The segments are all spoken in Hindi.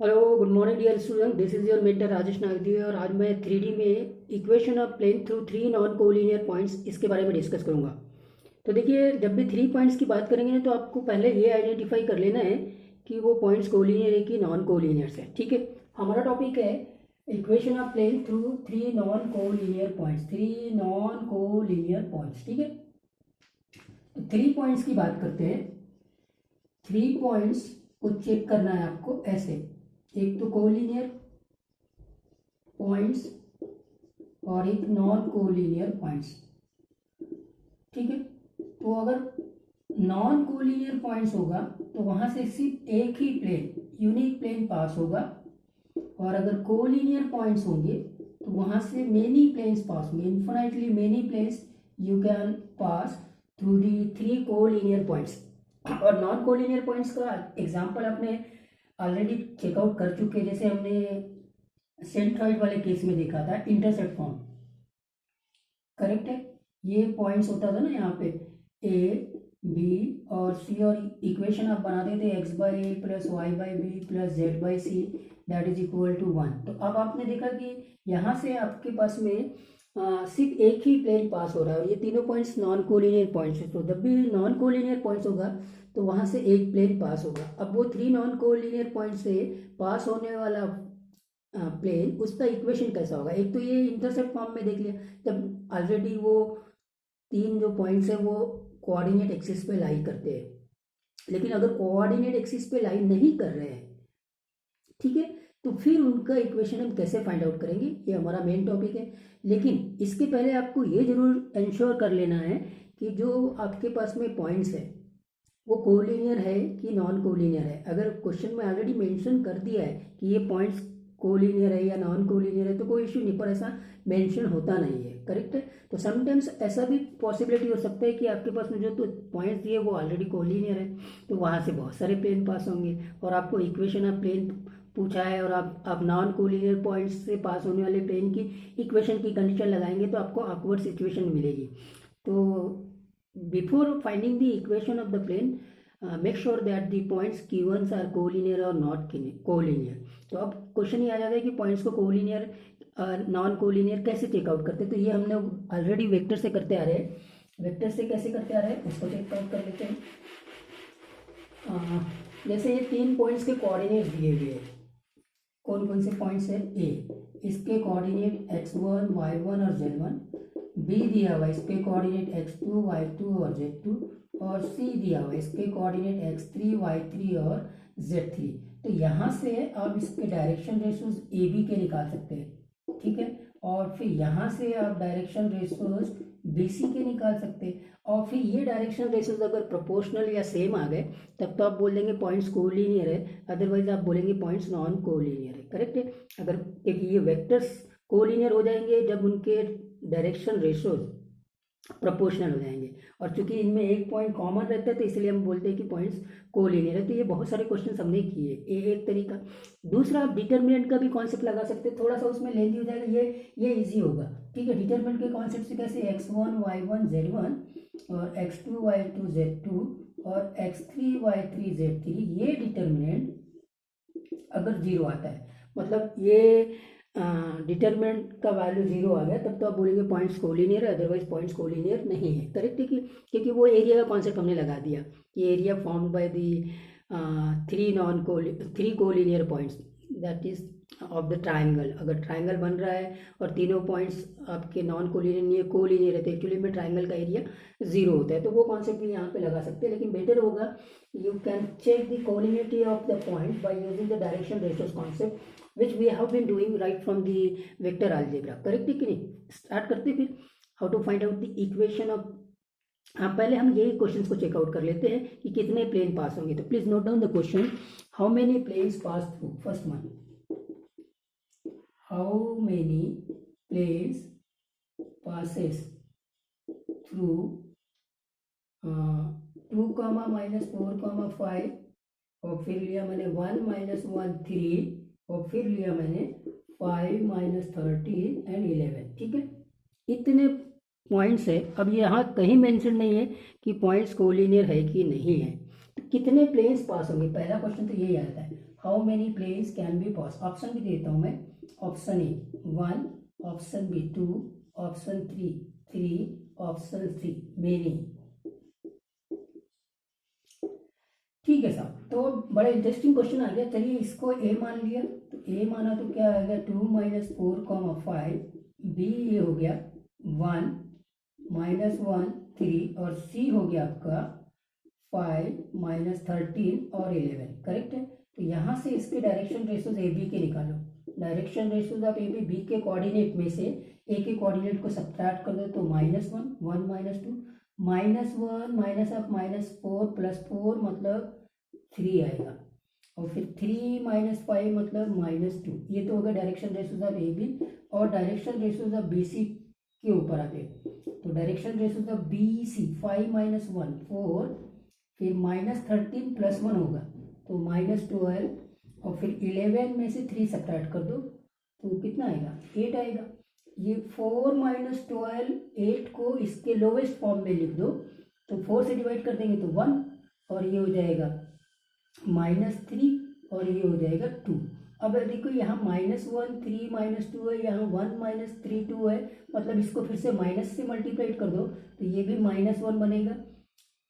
Hello good morning dear student, this is your mentor Rajesh Nagdev और आज मैं 3D में equation of plane through three non collinear points इसके बारे में डिस्कस करूंगा। तो देखिए, जब भी थ्री पॉइंट्स की बात करेंगे ना तो आपको पहले ये आइडेंटिफाई कर लेना है कि वो पॉइंट्स कोलिनियर है कि नॉन कोलिनियर्स है। ठीक है, हमारा टॉपिक है equation of plane through three non collinear points, three non collinear points. ठीक है, तो थ्री पॉइंट्स की बात करते हैं। थ्री पॉइंट्स को चेक करना है आपको ऐसे, एक तो कोलिनियर पॉइंट्स और एक नॉन कोलिनियर पॉइंट्स। ठीक है, तो अगर नॉन कोलिनियर पॉइंट्स होगा तो वहां से सिर्फ एक ही प्लेन, यूनिक प्लेन पास होगा, और अगर कोलिनियर पॉइंट्स होंगे तो वहां से मेनी प्लेन्स पास होंगे, infinitely many planes you can pass through the three collinear points. और नॉन कोलिनियर पॉइंट्स का एग्जांपल आपने ऑलरेडी चेकआउट कर चुके हैं, जैसे हमने सेंट्रॉइड वाले केस में देखा था इंटरसेक्ट फॉर्म। करेक्ट है, ये पॉइंट्स होता था ना यहाँ पे ए बी और सी, और इक्वेशन आप बनाते थे x by a plus y by b plus z by c that is equal to 1। तो अब आपने देखा कि यहाँ से आपके पास में सिर्फ एक ही प्लेन पास हो रहा है और ये तीनों पॉइंट्स नॉन कोलिनियर पॉइंट्स है। तो जब भी नॉन कोलिनियर पॉइंट्स होगा तो वहाँ से एक प्लेन पास होगा। अब वो थ्री नॉन कोलिनियर पॉइंट से पास होने वाला प्लेन, उसका इक्वेशन कैसा होगा। एक तो ये इंटरसेप्ट फॉर्म में देख लिया, जब ऑलरेडी वो तीन जो पॉइंट्स है वो कोऑर्डिनेट एक्सिस पे लाई करते हैं, लेकिन अगर कोऑर्डिनेट एक्सिस पे लाई नहीं कर रहे हैं, ठीक है, तो फिर उनका इक्वेशन हम कैसे फाइंड आउट करेंगे, ये हमारा मेन टॉपिक है। लेकिन इसके पहले आपको ये जरूर इंश्योर कर लेना है कि जो आपके पास में पॉइंट्स है वो कोलिनियर है कि नॉन कोलिनियर है। अगर क्वेश्चन में ऑलरेडी मेंशन कर दिया है कि ये पॉइंट्स कोलिनियर है या नॉन कोलिनियर है तो कोई इश्यू नहीं, पर ऐसा मेंशन होता नहीं है। करेक्ट है, तो समटाइम्स ऐसा भी पॉसिबिलिटी हो सकता है कि आपके पास में जो तो पॉइंट्स दिए वो ऑलरेडी कोलिनियर है, तो वहाँ से बहुत सारे प्लेन पास होंगे और आपको इक्वेशन ऑफ प्लेन पूछा है और आप नॉन कोलिनियर पॉइंट्स से पास होने वाले प्लेन की इक्वेशन की कंडीशन लगाएंगे तो आपको ऑकवर्ड सिचुएशन मिलेगी। तो before finding the equation of the plane, make sure that the points givens are collinear और नॉट कोलिनियर। तो अब क्वेश्चन ये आ जाता है कि पॉइंट्स को कोलिनियर नॉन कोलिनियर कैसे चेकआउट करते हैं। तो ये हमने ऑलरेडी वेक्टर से करते आ रहे हैं। वेक्टर से कैसे करते आ रहे हैं उसको चेकआउट कर लेते हैं। जैसे ये तीन पॉइंट्स के कोऑर्डिनेट्स दिए हुए हैं, कौन कौन से पॉइंट्स है। ए, इसके कोऑर्डिनेट x1 y1 और z1। बी दिया हुआ इसके कोऑर्डिनेट x2 y2 और z2, और सी दिया हुआ इसके कोऑर्डिनेट x3 y3 और z3। तो यहाँ से आप इसके डायरेक्शन रेशियोज ए बी के निकाल सकते हैं। ठीक है, और फिर यहाँ से आप डायरेक्शन रेशियोज बी सी के निकाल सकते हैं, और फिर ये डायरेक्शन रेशियोज अगर प्रोपोर्शनल या सेम आ गए तब तो आप बोल देंगे पॉइंट्स कोलिनियर है, अदरवाइज आप बोलेंगे पॉइंट्स नॉन कोलिनियर है। करेक्ट है, अगर क्योंकि ये वेक्टर्स कोलिनियर हो जाएंगे जब उनके डायरेक्शन रेशियोज प्रोपोर्शनल हो जाएंगे, और चूंकि इनमें एक पॉइंट कॉमन रहता है तो इसलिए हम बोलते हैं कि पॉइंट्स कोलिनियर है। तो ये बहुत सारे क्वेश्चन हमने किए, ये एक तरीका। दूसरा, आप डिटर्मिनेंट का भी कॉन्सेप्ट लगा सकते हैं, थोड़ा सा उसमें लेंदी हो जाएगा, ये इजी होगा। ठीक है, डिटर्मिनेंट के कॉन्सेप्ट से कैसे x1 y1 z1 और x2 y2 z2 और x3 y3 z3, ये डिटर्मिनेंट अगर जीरो आता है, मतलब ये डिटरमिनेंट का वैल्यू जीरो आ गया, तब तो आप बोलेंगे पॉइंट्स कोलिनियर है, अदरवाइज पॉइंट्स कोलिनियर नहीं है। करेक्ट है, क्योंकि वो एरिया का कॉन्सेप्ट हमने लगा दिया कि area formed by the three collinear points that is of the triangle. अगर ट्राइंगल बन रहा है और तीनों पॉइंट्स आपके नॉन कोलिनियर कोलिनियर रहते हैं, एक्चुअली में ट्राइंगल का एरिया जीरो होता है, तो वो कॉन्सेप्ट भी यहाँ पे लगा सकते हैं। लेकिन बेटर होगा you can check the collinearity of the point by using the direction ratios concept which we have been doing right from the vector algebra। Correct है कि नहीं, स्टार्ट करते फिर how to find out the equation of. हाँ, पहले हम यही क्वेश्चन को चेकआउट कर लेते हैं कि कितने प्लेन पास होंगे। तो please note down the question, how many planes pass through. First one, how many planes passes through 2, -4, 5, और फिर लिया मैंने 1 -1 3, और फिर लिया मैंने 5 -13 एंड 11। ठीक है, इतने पॉइंट्स है। अब यहाँ कहीं मेंशन नहीं है कि पॉइंट्स कोलिनियर है कि नहीं है, तो कितने प्लेन्स पास होंगे, पहला क्वेश्चन तो यही आता है, how many planes can be pass. Option भी देता हूँ मैं। Option A 1, option B 2, option 3, option C many. ठीक है साहब, तो बड़ा इंटरेस्टिंग क्वेश्चन आ गया। चलिए इसको ए मान लिया, तो ए माना तो क्या आ गया 2 - 4, 5। बी ये हो गया 1 -1 3 और सी हो गया आपका 5 - 13 और 11। करेक्ट है। तो यहाँ से इसके डायरेक्शन रेशियोज ए बी के निकालो। Direction ratios of A B के कोऑर्डिनेट में से ए के कोऑर्डिनेट को सब्ट्रैक्ट कर दो तो -1 1 - 2 -1 माइनस ऑफ -4 +4 मतलब 3 आएगा, और फिर 3 - 5 मतलब -2। ये तो होगा direction ratios of A B. और direction ratios of B C के ऊपर आ गए, तो direction ratios of B C 5 - 1 4, फिर -13 +1 होगा तो -12, और फिर 11 में से 3 सब्ट्रैक्ट कर दो तो कितना आएगा 8 आएगा। ये 4 - 12 8 को इसके लोवेस्ट फॉर्म में लिख दो, तो 4 से डिवाइड कर देंगे तो 1, और ये हो जाएगा -3, और ये हो जाएगा 2। अब देखो यहाँ -1 3 -2 है, यहाँ 1 - 3 2 है, मतलब इसको फिर से माइनस से मल्टीप्लाइड कर दो तो ये भी -1 बनेगा,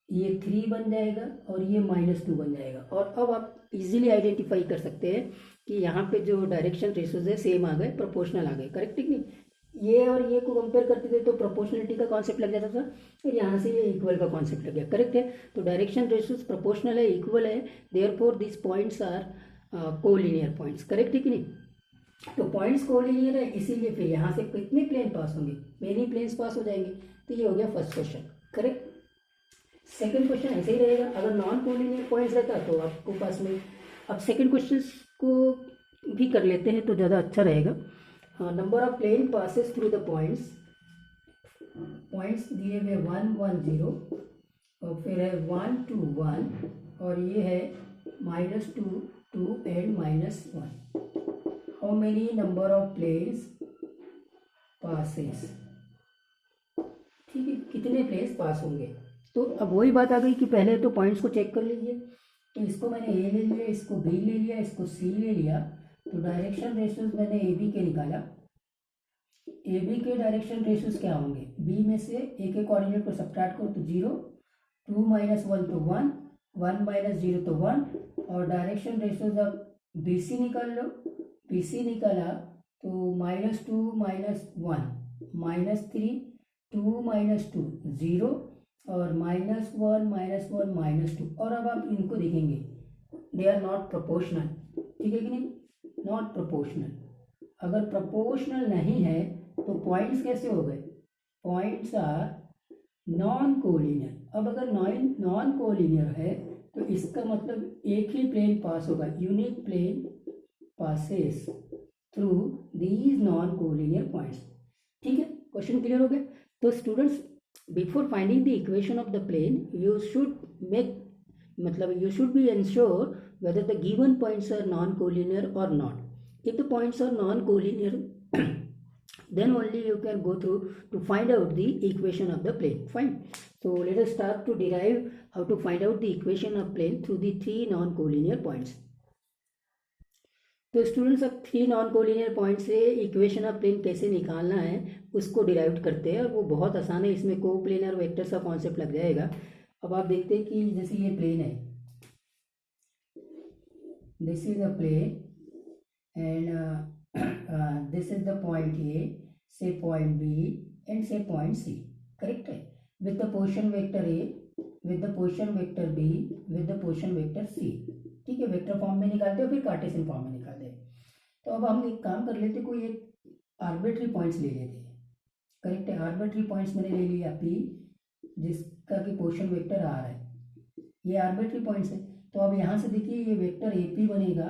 ये 3 बन जाएगा, और ये -2 बन जाएगा। और अब आप इजीली आइडेंटिफाई कर सकते हैं कि यहाँ पे जो डायरेक्शन रेशियोज है सेम आ गए, प्रोपोर्शनल आ गए। करेक्ट है कि नहीं? ये और ये को कंपेयर करते थे तो प्रोपोर्शनलिटी का कॉन्सेप्ट लग जाता था, फिर यहाँ से ये इक्वल का कॉन्सेप्ट लग गया। करेक्ट है। तो डायरेक्शन रेशियोज प्रोपोर्शनल है, इक्वल है, therefore this points are collinear points. Correct है कि नहीं? तो पॉइंट्स कोलिनियर है, इसीलिए फिर यहाँ से कितने प्लेन पास होंगे, मेनी प्लेन्स पास हो जाएंगे। तो ये हो गया first question. Correct. Second question ऐसे ही रहेगा, अगर नॉन कोलिनियर पॉइंट्स रहता तो आपको पास में। अब सेकंड क्वेश्चन को भी कर लेते हैं तो ज़्यादा अच्छा रहेगा। Number of plane passes through the points, points दिए हुए 1 1 0, और फिर है 1 2 1, और ये है -2 2 and -1। How many number of planes passes. ठीक है, कितने प्लेन्स पास होंगे। तो अब वही बात आ गई कि पहले तो पॉइंट्स को चेक कर लीजिए। तो इसको मैंने ए ले लिया, इसको बी ले लिया, इसको सी ले लिया, तो डायरेक्शन रेशियोज मैंने ए बी के निकाला। ए बी के डायरेक्शन रेशियोज क्या होंगे, बी में से ए के कोऑर्डिनेट को सब्ट्रैक्ट करो तो 0, 2 - 1 तो 1, 1 - 0 तो 1, और direction ratios of B C निकाल लो। बी सी निकाला तो -2 - 1 -3, 2 - 2 0, और -1 -1 -2। और अब आप इनको देखेंगे, दे आर नॉट प्रोपोर्शनल। ठीक है कि नहीं? Not proportional. अगर प्रोपोर्शनल नहीं है तो पॉइंट्स कैसे हो गए, पॉइंट्स आर नॉन कोलिनियर। अब अगर नॉन कोलिनियर है तो इसका मतलब एक ही प्लेन पास होगा, unique plane passes through these non collinear points. ठीक है, क्वेश्चन क्लियर हो गया। तो students, before finding the equation of the plane you should be ensure whether the given points are non-collinear or not. If the points are non-collinear, then only you can go through to find out the equation of the plane. Fine. So let us start to derive how to find out the equation of plane through the 3 non-collinear points. तो स्टूडेंट्स, अब 3 नॉन कोलिनियर पॉइंट से इक्वेशन ऑफ प्लेन कैसे निकालना है उसको डिराइव करते हैं, और वो बहुत आसान है। इसमें को प्लेनर वेक्टर्स का कॉन्सेप्ट लग जाएगा। अब आप देखते हैं कि जैसे ये प्लेन है, this is a plane and this is the point A, say point B and say point C. Correct है। With the position vector A, with the position vector B, with the position vector C. ठीक है, वेक्टर फॉर्म में निकालते हो, फिर कार्टेशियन फॉर्म में निकालते हैं। तो अब हम एक काम कर लेते, कोई एक आर्बिट्री पॉइंट्स ले लेते हैं। करेक्ट है, आर्बिट्री पॉइंट्स मैंने ले लिया पी, जिसका कि पोजीशन वेक्टर आर है। ये आर्बिट्री पॉइंट्स है। तो अब यहाँ से देखिए, ये वेक्टर ए पी बनेगा,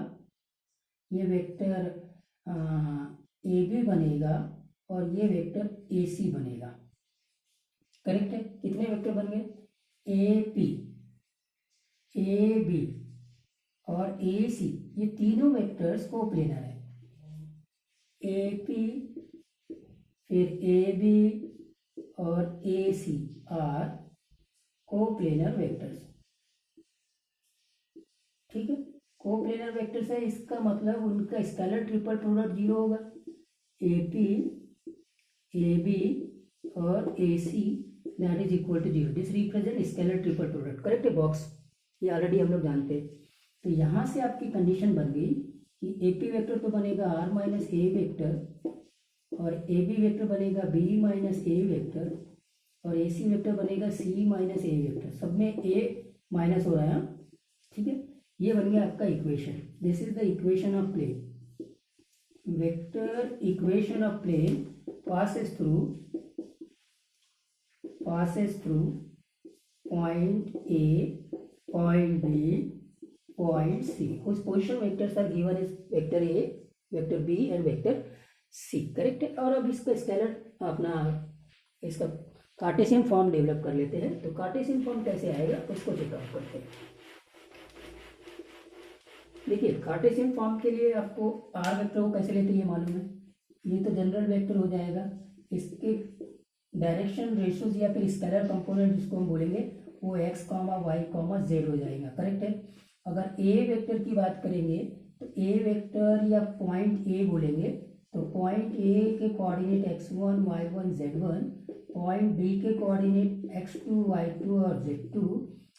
ये वेक्टर ए बी बनेगा, और ये वेक्टर ए सी बनेगा। करेक्ट है। कितने वेक्टर बन गए, ए पी, ए बी और ए सी, ये तीनों वेक्टर्स कोप्लेनर है। ए पी, फिर ए बी और A C are coplanar vectors. ठीक है, कोप्लेनर वेक्टर्स है, इसका मतलब उनका स्केलर ट्रिपल प्रोडक्ट जीरो होगा। AP AB और AC that is equal to zero, this represent scalar triple product, correct है बॉक्स, ये ऑलरेडी हम लोग जानते हैं। तो यहाँ से आपकी कंडीशन बन गई कि AP वेक्टर तो बनेगा R माइनस A वेक्टर और AB वेक्टर बनेगा B माइनस A वेक्टर और AC वेक्टर बनेगा C माइनस A वेक्टर, सब में A माइनस हो रहा है, ठीक है। ये बन गया आपका equation, this is the equation of plane, vector equation of plane passes through point A, point B, point C, whose position vectors are given as vector A, vector B and vector C, correct है। और अब इसका स्केलर अपना इसका कार्टेशियन फॉर्म डेवलप कर लेते हैं। तो कार्टेशियन फॉर्म कैसे आएगा उसको चेकआउट करते हैं। देखिए कार्टेशियन फॉर्म के लिए आपको आर वेक्टर को कैसे लेते हैं ये मालूम है, ये तो जनरल वेक्टर हो जाएगा, इसके डायरेक्शन रेशियोज या फिर स्केलर कंपोनेंट जिसको हम बोलेंगे वो x, y, z हो जाएगा, करेक्ट है। अगर ए वेक्टर की बात करेंगे तो ए वेक्टर या पॉइंट ए बोलेंगे तो पॉइंट ए के coordinate x1, y1, z1, point B के कोऑर्डिनेट x2, y2 और z2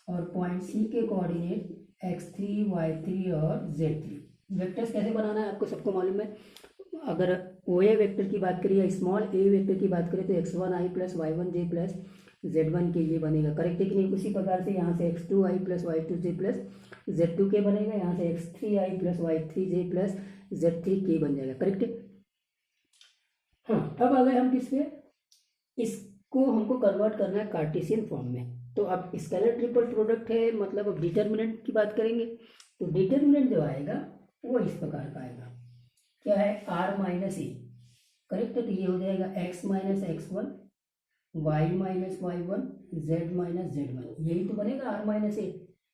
और पॉइंट सी के कोऑर्डिनेट x3, y3 और z3। वेक्टर्स कैसे बनाना है आपको सबको मालूम है। अगर ओ ए वेक्टर की बात करें या स्मॉल ए वेक्टर की बात करें तो x1i plus y1j plus z1 के ये बनेगा, करेक्ट है कि नहीं। उसी प्रकार से यहाँ से x2i plus y2j plus z2 के बनेगा, यहाँ से x3i plus y3j plus z3k बन जाएगा, करेक्ट है। हाँ, अब अगर हम किस पे इसको हमको कन्वर्ट करना है कार्टेशियन फॉर्म में, तो अब स्केलर ट्रिपल प्रोडक्ट है, मतलब अब डिटर्मिनेंट की बात करेंगे तो डिटर्मिनेंट जो आएगा वो इस प्रकार का आएगा, क्या है r माइनस ए, करेक्ट है। तो ये हो जाएगा x minus x1, y minus y1, z minus z1, यही तो बनेगा r माइनस ए।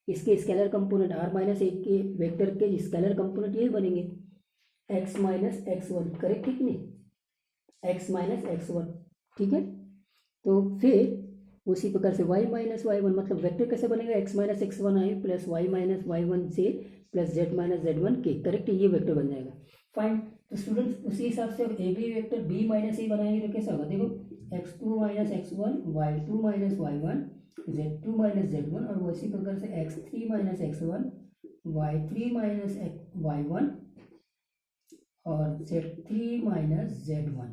इसके स्केलर कंपोनेंट r माइनस ए के वेक्टर के स्केलर कंपोनेंट यही बनेंगे x माइनस x1, करेक्ट है कि नहीं, x माइनस x1, ठीक है। तो फिर उसी प्रकार से y माइनस y1 मतलब वेक्टर कैसे बनेगा x माइनस x1 आई प्लस y माइनस y1 से प्लस z माइनस z1 के, करेक्ट है, ये वेक्टर बन जाएगा, फाइन। तो स्टूडेंट्स उसी हिसाब से अब A B vector b minus A बनाएंगे तो कैसा होगा, देखो x2 minus x1, y2 minus y1, z2 minus z1 और उसी प्रकार से x3 minus x1, y3 minus y1 और z3 minus z1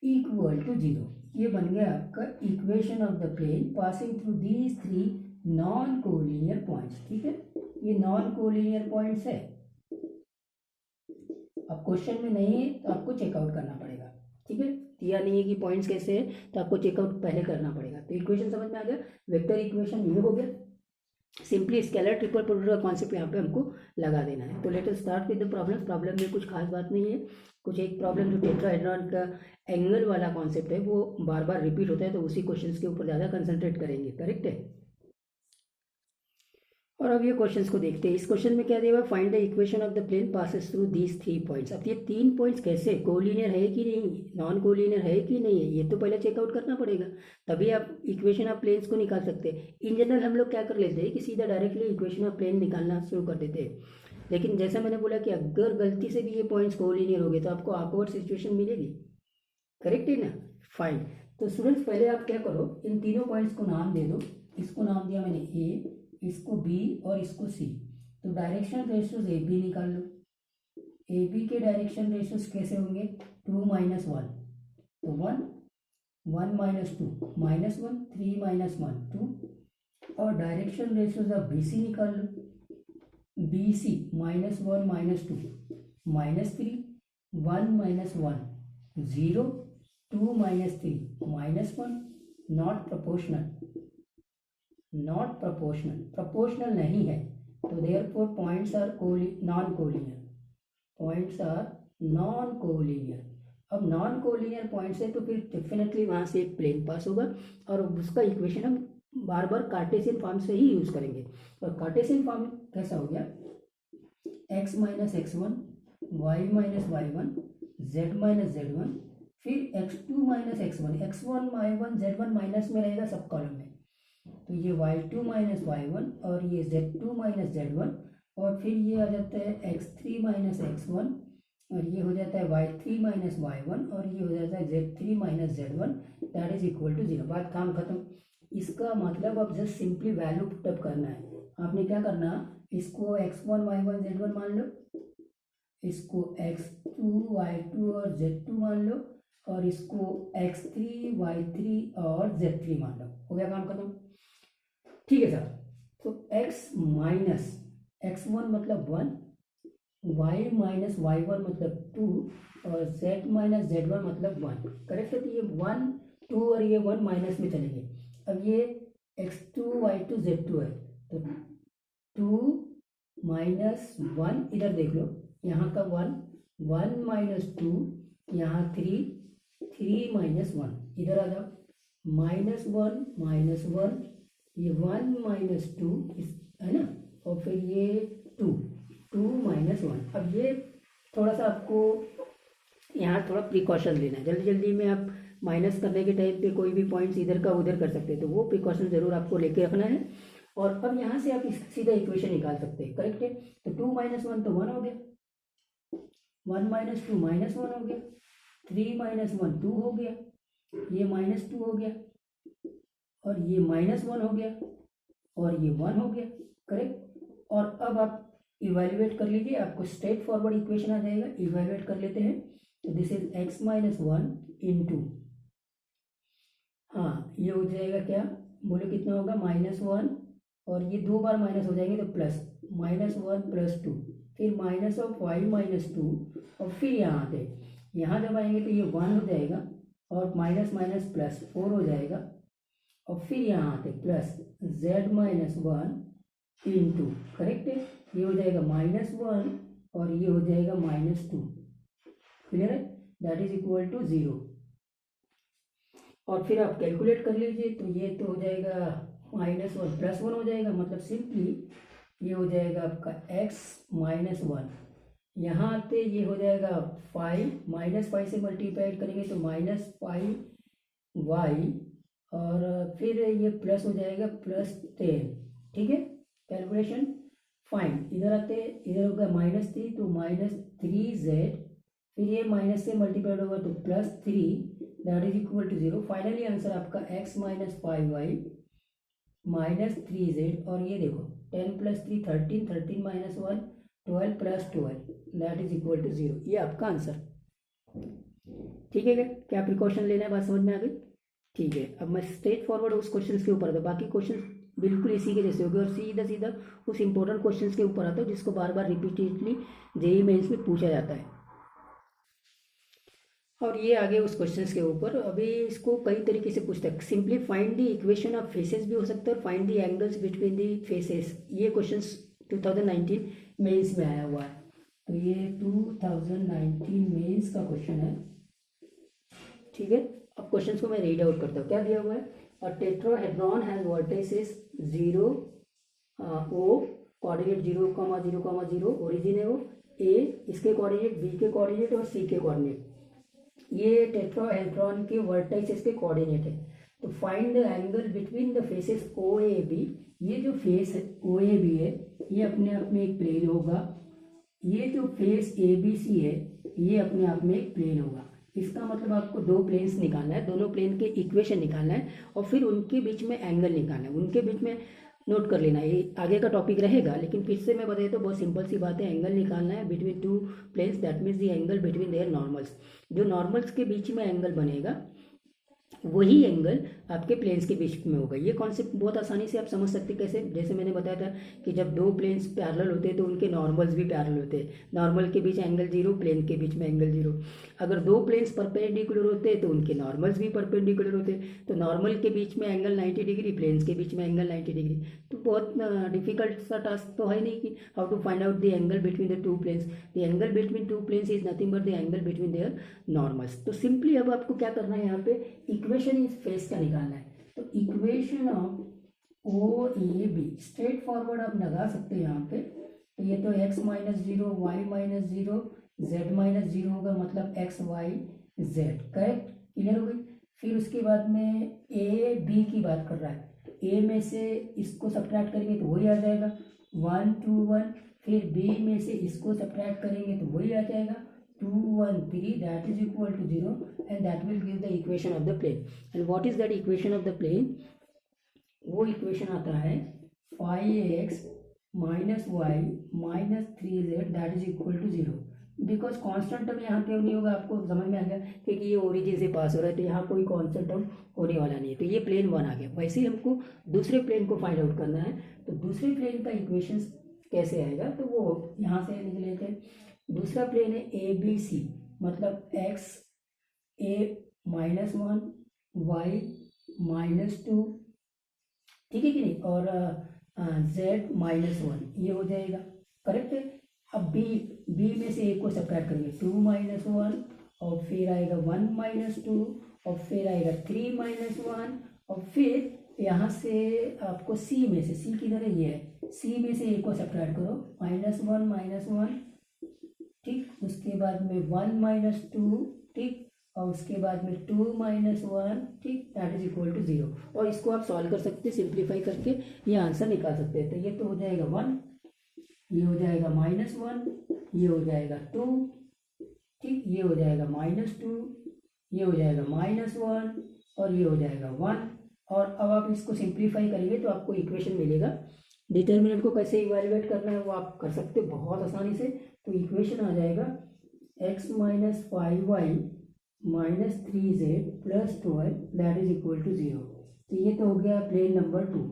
equal to zero. ये बन गया आपका equation of the plane passing through these three non collinear points, ठीक है। ये नॉन कोलिनियर पॉइंट्स है, अब क्वेश्चन में नहीं है तो आपको चेकआउट करना पड़ेगा, ठीक है। दिया नहीं है कि पॉइंट्स कैसे है तो आपको चेकआउट पहले करना पड़ेगा। तो इक्वेशन समझ में आ गया, वेक्टर इक्वेशन ये हो गया, सिंपली स्केलर ट्रिपल प्रोडक्ट का कॉन्सेप्ट यहाँ पे हमको लगा देना है। तो let us start with the problem. Problem में कुछ खास बात नहीं है, कुछ एक प्रॉब्लम जो टेट्राहेड्रॉन का एंगल वाला कॉन्सेप्ट है वो बार बार रिपीट होता है, तो उसी क्वेश्चंस के ऊपर ज़्यादा कंसंट्रेट करेंगे, करेक्ट है। और अब ये क्वेश्चंस को देखते हैं। इस क्वेश्चन में क्या दिया हुआ, find the equation of the plane passes through these three points. अब ये तीन पॉइंट्स कैसे, कोलिनियर है कि नहीं, नॉन कोलिनियर है कि नहीं है, ये तो पहले चेकआउट करना पड़ेगा, तभी आप इक्वेशन ऑफ प्लेन्स को निकाल सकते हैं। इन जनरल हम लोग क्या कर लेते हैं कि सीधा डायरेक्टली इक्वेशन ऑफ प्लेन निकालना शुरू कर देते हैं, लेकिन जैसा मैंने बोला कि अगर गलती से भी ये पॉइंट्स कोलिनियर हो गए तो आपको ऑकवर्ड सिचुएशन मिलेगी, करेक्ट है ना, फाइन। तो स्टूडेंट्स पहले आप क्या करो, इन तीनों पॉइंट्स को नाम दे दो। इसको नाम दिया मैंने ए, इसको बी और इसको सी। तो डायरेक्शन रेशियोज ए बी निकाल लो। ए बी के डायरेक्शन रेशियोज कैसे होंगे, 2 माइनस 1, तो 1 1 माइनस 2 माइनस 1, 3 माइनस 1 2। और direction ratios of B C निकाल लो, B C minus 1 minus 2 minus 3, 1 minus 1 0, 2 minus 3 minus 1, not proportional, not proportional, proportional नहीं है, तो therefore points are non collinear, points are non collinear. अब नॉन कोलिनियर पॉइंट्स है तो फिर डेफिनेटली वहाँ से एक प्लेन पास होगा और उसका इक्वेशन हम बार बार कार्टेशियन फॉर्म से ही यूज करेंगे। और कार्टेशियन फॉर्म कैसा हो गया, x minus x1, y minus y1, z minus z1, फिर x2 minus x1, x1 y1 z1 minus में रहेगा सब कॉलम में, तो ये y2 माइनस y1 और ये z2 माइनस z1 और फिर ये आ जाता है x3 माइनस x1, और ये हो जाता है y3 माइनस y1, और ये हो जाता है z3 minus z1, that is equal to 0। बात काम खत्म। इसका मतलब अब जस्ट सिंपली वैल्यू पुटअप करना है। आपने क्या करना, इसको x1 y1 z1 मान लो, इसको x2 y2 और z2 मान लो, और इसको x3 y3 और z3 मान लो। हो गया काम खत्म। ठीक है सर। तो x माइनस x1 मतलब 1, y माइनस y1 मतलब 2, और z माइनस z1 मतलब 1। करेक्ट है। तो ये 1 2 और ये 1 माइनस में चलेंगे। अब ये x2 y2 z2 है, तो 2 माइनस 1, इधर देख लो, यहाँ का 1 माइनस 2, यहाँ 3 माइनस 1, इधर आ जाओ, -1 ये 1 माइनस 2 है ना, और फिर ये 2 माइनस 1। अब ये थोड़ा सा आपको यहाँ थोड़ा प्रिकॉशन लेना है। जल्दी जल्दी में आप माइनस करने के टाइम पे कोई भी पॉइंट्स इधर का उधर कर सकते हैं, तो वो प्रिकॉशन जरूर आपको लेके रखना है। और अब यहाँ से आप सीधा इक्वेशन निकाल सकते हैं। करेक्ट है। तो 2 माइनस 1 तो 1 हो गया, 1 माइनस 2 माइनस 1 हो गया, 3 माइनस 1 2 हो गया, ये -2 हो गया, और ये -1 हो गया, और ये 1 हो गया। करेक्ट। और अब आप इवेल्युएट कर लीजिए, आपको स्ट्रेट फॉरवर्ड इक्वेशन आ जाएगा। इवेल्युएट कर लेते हैं। तो this is x minus 1 into, हाँ ये हो जाएगा क्या, बोलो कितना होगा, -1, और ये 2 बार माइनस हो जाएंगे तो प्लस, -1 + 2, फिर माइनस ऑफ y माइनस 2, और फिर यहाँ आते, यहाँ जब आएंगे तो ये 1 हो जाएगा, और माइनस माइनस प्लस 4 हो जाएगा, और फिर यहाँ आते plus z minus 1 into, correct है, ये हो जाएगा -1, और ये हो जाएगा -2। क्लियर है। That is equal to 0। और फिर आप कैलकुलेट कर लीजिए, तो ये तो हो जाएगा -1 + 1 हो जाएगा, मतलब सिंपली ये हो जाएगा आपका x माइनस 1, यहाँ आते ये हो जाएगा 5, -5 से मल्टीप्लाई करेंगे तो -5y, और फिर ये प्लस हो जाएगा +10। ठीक है। Calculation fine. इधर आते, इधर होगा -3, तो -3z, फिर ये माइनस से मल्टीप्लाइड होगा तो +3, that is equal to 0। Finally answer आपका x माइनस 5y -3z, और ये देखो 10 + 3 13, 13 minus 1 12 + 12, that is equal to 0। ये आपका आंसर। ठीक है क्या प्रिकॉशन लेना है, बात समझ में आ गई। ठीक है। अब मैं स्ट्रेट फॉरवर्ड उस क्वेश्चन के ऊपर आता हूँ, बाकी क्वेश्चन बिल्कुल इसी के जैसे होंगे, और सीधा सीधा उस इंपॉर्टेंट क्वेश्चन के ऊपर आता हूँ जिसको बार बार रिपीटेडली जेईई मेंस में पूछा जाता है। और ये आगे उस क्वेश्चंस के ऊपर, अभी इसको कई तरीके से पूछता है। Simply find the equation of faces भी हो सकता है, और find the angles between the faces. ये क्वेश्चंस 2019 मेंस में आया हुआ है, तो ये 2019 मेंस का क्वेश्चन है। ठीक है। अब क्वेश्चन को मैं रीड आउट करता हूँ। क्या दिया हुआ है, a tetrahedron has vertices 0 O, coordinate 0,0,0, origin है वो A, इसके कोऑर्डिनेट B के कोऑर्डिनेट और C के कोऑर्डिनेट। ये टेट्राहेड्रॉन के वर्टाइसेस के कोऑर्डिनेट है। तो find the angle between the faces O A B. ये जो फेस ओ ए बी है ये अपने आप में एक प्लेन होगा, ये जो फेस ए बी सी है ये अपने आप में एक प्लेन होगा। इसका मतलब आपको दो प्लेन्स निकालना है, दोनों प्लेन के इक्वेशन निकालना है, और फिर उनके बीच में एंगल निकालना है। उनके बीच में नोट कर लेना, ये आगे का टॉपिक रहेगा, लेकिन फिर से मैं बताया तो बहुत सिंपल सी बात है। एंगल निकालना है between two planes, that means the angle between their normals. जो नॉर्मल्स के बीच में एंगल बनेगा वही एंगल आपके प्लेन्स के बीच में होगा। ये कॉन्सेप्ट बहुत आसानी से आप समझ सकते हैं। कैसे, जैसे मैंने बताया था कि जब दो प्लेन्स पैरेलल होते हैं तो उनके नॉर्मल्स भी पैरेलल होते हैं। नॉर्मल के बीच एंगल 0, प्लेन के बीच में एंगल 0। अगर दो प्लेन्स परपेंडिकुलर होते हैं तो उनके नॉर्मल्स भी परपेंडिकुलर होते हैं। तो नॉर्मल के बीच में एंगल 90 डिग्री, प्लेन्स के बीच में एंगल 90 डिग्री। तो बहुत डिफिकल्ट सा टास्क तो है नहीं कि how to find out the angle between the two planes. The angle between two planes is nothing but the angle between their normals. तो सिंपली अब आपको क्या करना है, यहाँ पे इक्वेशन इस फेस का निकालना है। तो equation of O A B straightforward आप लगा सकते हैं यहाँ पे। तो ये तो x minus 0, y minus 0, z minus 0 होगा, मतलब x y z. Correct, clear हो गई। फिर उसके बाद में ए बी की बात कर रहा है, तो ए में से इसको सब्ट्रैक्ट करेंगे तो वही आ जाएगा 1 2 1। फिर बी में से इसको सब्ट्रैक्ट करेंगे तो वही आ जाएगा 2 1 3 that is equal to 0 and that will give the equation of the plane. And what is that equation of the plane? वो इक्वेशन आता है 5x minus y minus 3z that is equal to 0। Because constant term यहाँ पे नहीं होगा, आपको समझ में आ गया क्योंकि ये ओरिजिन से पास हो रहा है तो यहाँ कोई कांस्टेंट टर्म होने वाला नहीं है। तो ये प्लेन 1 आ गया। वैसे ही हमको दूसरे प्लेन को फाइंड आउट करना है, तो दूसरे प्लेन का इक्वेशन कैसे आएगा तो वो यहाँ से लिख लेते हैं। दूसरा प्लेन है ए बी सी, मतलब एक्स ए माइनस 1 वाई माइनस 2, ठीक है कि नहीं, और जेड माइनस 1, ये हो जाएगा करेक्ट है। अब बी में से एक को सब्ट्रैक्ट करेंगे 2 माइनस 1 और फिर आएगा 1 माइनस 2 और फिर आएगा 3 माइनस 1 और फिर यहाँ से आपको सी में से, सी किधर है, ये है, सी में से एक को सब्ट्रैक्ट करो -1 -1, ठीक, उसके बाद में 1 माइनस 2, ठीक, और उसके बाद में 2 माइनस 1, ठीक, दैट इज इक्वल टू 0। और इसको आप सॉल्व कर सकते हैं, सिंप्लीफाई करके ये आंसर निकाल सकते हैं। तो ये तो हो जाएगा 1, ये हो जाएगा -1, ये हो जाएगा 2, ठीक, ये हो जाएगा -2, ये हो जाएगा -1 और ये हो जाएगा 1। और अब आप इसको सिंप्लीफाई करेंगे तो आपको इक्वेशन मिलेगा। डिटर्मिनेंट को कैसे इवेल्युएट करना है वो आप कर सकते हो बहुत आसानी से। तो इक्वेशन आ जाएगा x minus 5y minus 3z plus 12 that is equal to 0। तो ये तो हो गया प्लेन नंबर 2,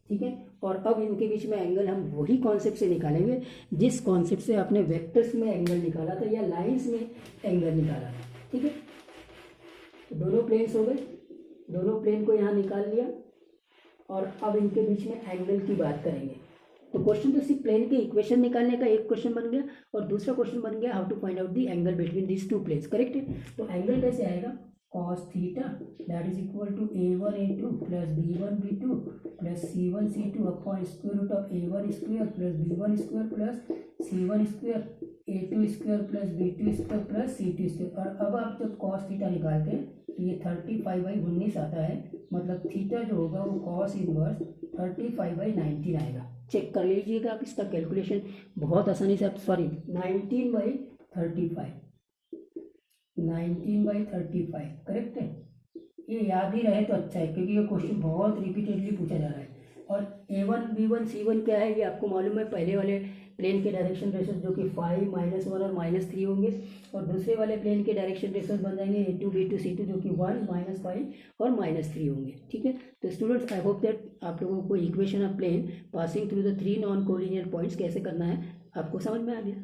ठीक है। और अब इनके बीच में एंगल हम वही कॉन्सेप्ट से निकालेंगे जिस कॉन्सेप्ट से आपने वेक्टर्स में एंगल निकाला था या लाइंस में एंगल निकाला था, ठीक है। तो दोनों प्लेन्स हो गए, दोनों प्लेन को यहाँ निकाल लिया और अब इनके बीच में एंगल की बात करेंगे। तो क्वेश्चन तो सिर्फ प्लेन के इक्वेशन निकालने का एक क्वेश्चन बन गया और दूसरा क्वेश्चन बन गया how to find out the angle between this two planes, correct है। तो एंगल कैसे आएगा, cos theta that is equal to a1 a2 plus b1 b2 plus c1 c2 upon square root of a1 square plus b1 square plus c1 square a2 square plus b2 square plus c2 square. और अब आप जब cos थीटा निकालते हैं तो ये 35/19 आता है, मतलब थीटा जो होगा वो cos इनवर्स 35/19 आएगा। चेक कर लीजिएगा आप इसका कैलकुलेशन बहुत आसानी से। आप सॉरी 19/35 19/35 करेक्ट है। ये याद ही रहे तो अच्छा है क्योंकि ये क्वेश्चन बहुत रिपीटेडली पूछा जा रहा है। और a1 b1 c1 क्या है ये आपको मालूम है, पहले वाले प्लेन के डायरेक्शन रेशों जो कि 5 -1 और -3 होंगे और दूसरे वाले प्लेन के डायरेक्शन रेशों बन जाएंगे a2 b2 c2 जो कि 1 -5 और -3 होंगे, ठीक है। तो स्टूडेंट्स आई होप दैट आप लोगों को equation of plane passing through the 3 non collinear points कैसे करना है आपको समझ में आ गया।